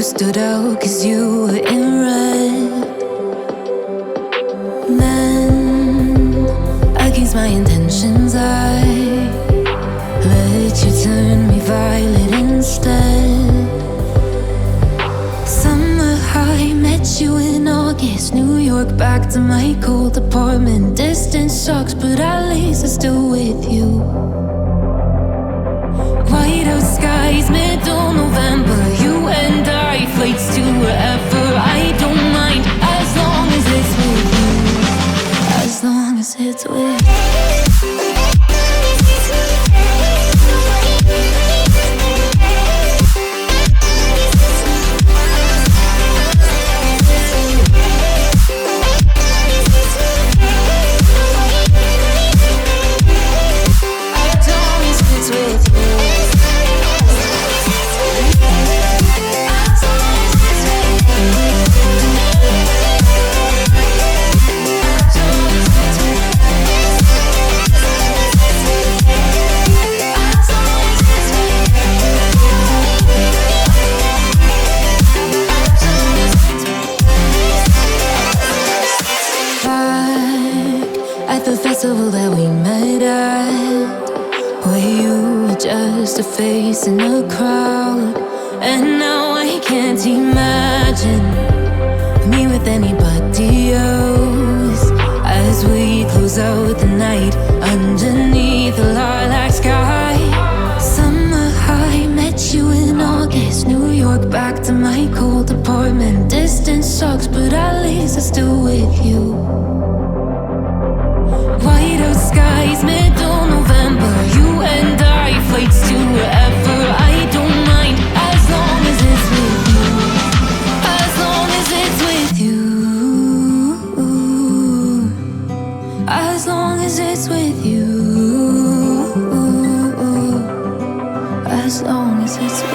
stood out 'cause you were in red. Then, against my intentions, I let you turn me violet instead. Summer high, met you in August. New York, back to my cold apartment. Distance sucks, but at least I'm still with you. White out skies, middle November. You and I, flights to wherever. I don't mind, as long as it's with you. As long as it's with you. The festival that we met at, where you were just a face in a crowd. And now I can't imagine me with anybody else. As we close out the night underneath the lilac sky. Summer high, met you in August. New York, back to my cold apartment. Distance sucks, but at least I'm still with you. White out skies, middle November. You and I, flights to wherever. I don't mind, as long as it's with you. As long as it's with you. As long as it's with you. As long as it's with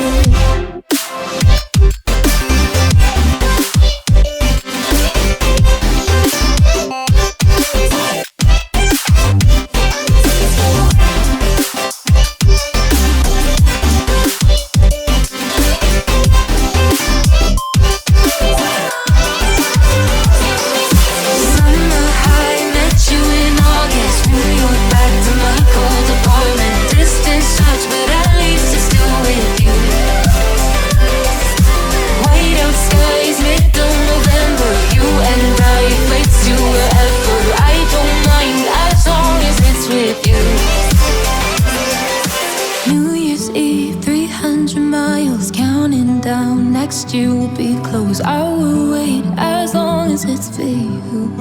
you. New Year's Eve, 300 miles, counting down. Next year will be close. I will wait as long as it's for you.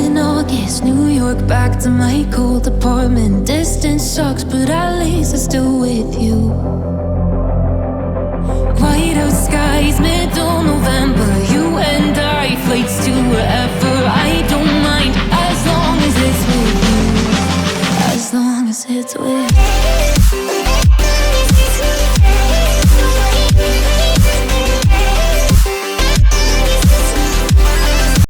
In August, New York, back to my cold apartment. Distance sucks, but at least I'm still with you. White out skies, middle November. You and I, flights to wherever. I don't mind, as long as it's with you. As long as it's with you.